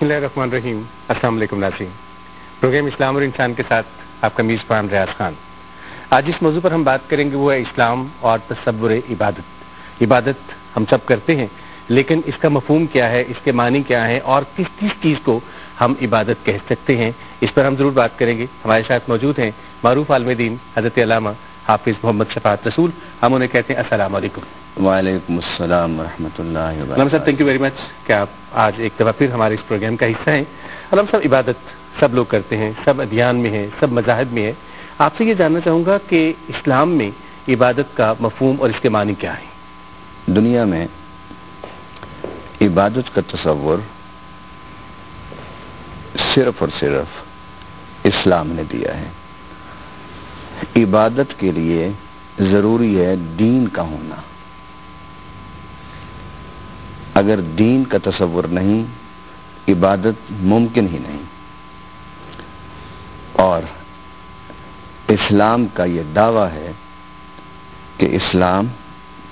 बिस्मिल्लाहिर्रहमानिर्रहीम। अस्सलाम वालेकुम नाज़रीन। प्रोग्राम इस्लाम और इंसान के साथ आपका मेज़बान रियाज खान। आज जिस मौजू पर हम बात करेंगे वो है इस्लाम और तसव्वुर इबादत। इबादत हम सब करते हैं, लेकिन इसका मफ़हूम क्या है, इसके मानी क्या है और किस किस चीज़ को हम इबादत कह सकते हैं, इस पर हम ज़रूर बात करेंगे। हमारे साथ मौजूद हैं मारूफ आलिम दीन हज़रत अल्लामा हाफिज़ मोहम्मद शफ़ाअत रसूल। हम उन्हें कहते हैं अस्सलाम वालेकुम। वालेकुम अस्सलाम रहमतुल्लाहि व अलम साहब, थैंक यू वेरी मच कि आप आज एक दफ़ा फिर हमारे इस प्रोग्राम का हिस्सा हैं। अलम साहब, इबादत सब लोग करते हैं, सब अदियान में है, सब मज़ाहिब में है। आपसे ये जानना चाहूँगा कि इस्लाम में इबादत का मफ़हूम और इसके मानी क्या है? दुनिया में इबादत का तसव्वुर सिर्फ और सिर्फ इस्लाम ने दिया है। इबादत के लिए ज़रूरी है दीन का होना। अगर दीन का तसव्वुर नहीं, इबादत मुमकिन ही नहीं। और इस्लाम का ये दावा है कि इस्लाम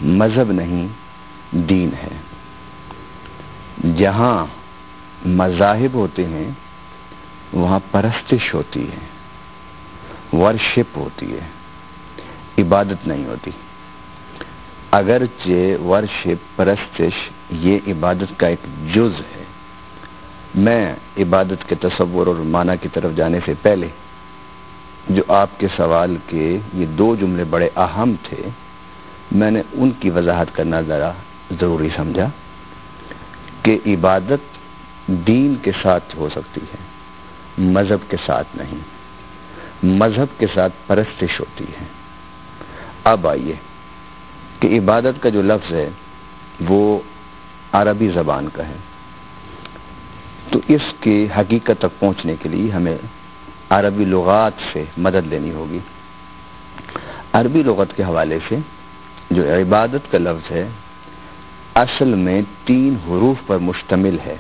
मज़हब नहीं, दीन है। जहाँ मज़ाहिब होते हैं वहाँ परस्तिश होती है, वर्शिप होती है, इबादत नहीं होती। अगरचे वर्शिप, परस्तिश ये इबादत का एक जुज़ है। मैं इबादत के तसव्वुर और माना की तरफ जाने से पहले जो आपके सवाल के ये दो जुमले बड़े अहम थे, मैंने उनकी वजाहत करना ज़रा ज़रूरी समझा कि इबादत दीन के साथ हो सकती है, मज़हब के साथ नहीं। मज़हब के साथ परस्तिश होती है। अब आइए कि इबादत का जो लफ्ज़ है वो अरबी ज़बान का है, तो इसके हकीकत तक पहुँचने के लिए हमें अरबी लुगात से मदद लेनी होगी। अरबी लुगत के हवाले से जो इबादत का लफ्ज़ है असल में 3 हुरूफ पर मुश्तमिल है,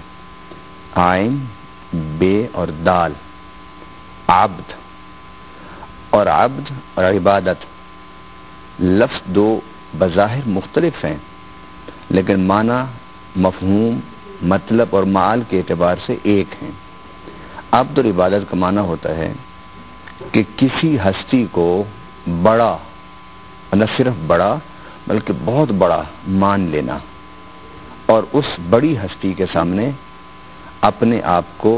आइन, बे और दाल। अब्द और अब्द और इबादत लफ्ज़ दो बज़ाहिर मुख्तलिफ हैं, लेकिन माना, मफ़हूम, मतलब और माल के एतबार से एक हैं। अब्द और इबादत का माना होता है कि किसी हस्ती को बड़ा, न सिर्फ बड़ा बल्कि बहुत बड़ा मान लेना और उस बड़ी हस्ती के सामने अपने आप को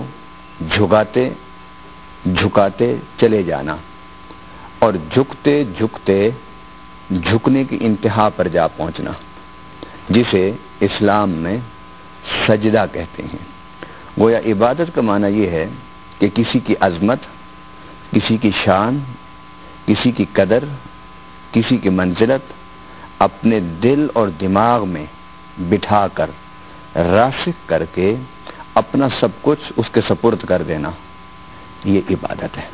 झुकाते चले जाना और झुकते झुकते झुकने की इंतहा पर जा पहुंचना, जिसे इस्लाम में सजदा कहते हैं। गोया इबादत का माना यह है कि किसी की अज़मत, किसी की शान, किसी की कदर, किसी की मंजिलत अपने दिल और दिमाग में बिठाकर, रासिख करके अपना सब कुछ उसके सपुर्द कर देना, ये इबादत है।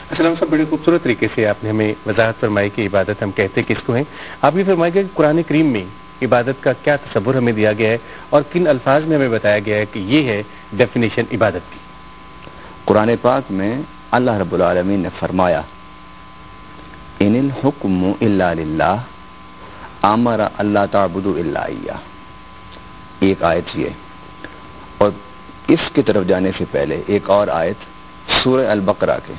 अस्सलाम साहब, बड़े खूबसूरत तरीके से आपने हमें वजाहत फरमाई कि इबादत हम कहते किसको हैं। आप ये फरमाइएगा कि कुरान करीम में इबादत का क्या तसव्वुर हमें दिया गया है और किन अल्फाज में हमें बताया गया है कि ये है डेफिनेशन इबादत की। कुरान पाक में अल्लाह रब्बुल आलमीन ने फरमाया, इनिल हुक्मु इल्ला लिल्लाह अमरा अल्ला ताबुदु इल्ला इय्याह। एक आयत ये, और इसकी तरफ जाने से पहले एक और आयत सूरह अल बकरा के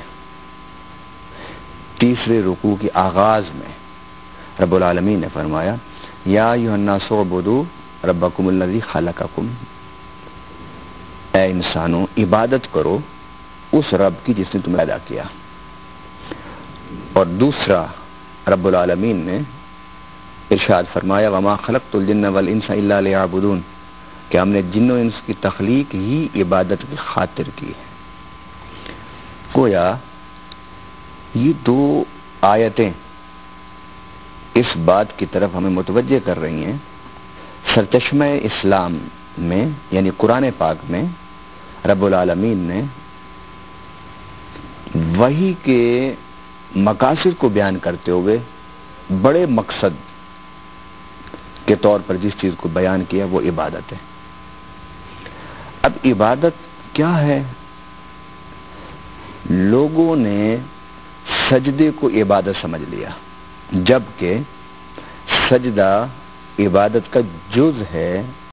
3रे रुकू के आगाज में रब्बुल आलमीन ने फरमाया, या अय्युहन्नासु उबुदू रब्बकुमुल्लज़ी खलक़कुम। ऐ इंसानों, इबादत करो उस रब की जिसने तुम्हें पैदा किया। और दूसरा रब्बुल आलमीन ने इरशाद फरमाया, वमा खलक़तुल जिन्ना वल इंसा इल्ला लियअबुदून, कि हमने जिन्नो इंस की तख्लीक ही इबादत की खातिर की है। गोया ये 2 आयतें इस बात की तरफ हमें मुतवज्जे कर रही हैं, सरचश्मे इस्लाम में यानी कुरान पाक में रब्बुल आलमीन ने वही के मकासद को बयान करते हुए बड़े मकसद के तौर पर जिस चीज़ को बयान किया वो इबादत है। अब इबादत क्या है? लोगों ने सजदे को इबादत समझ लिया, जबकि सजदा इबादत का जुज़ है,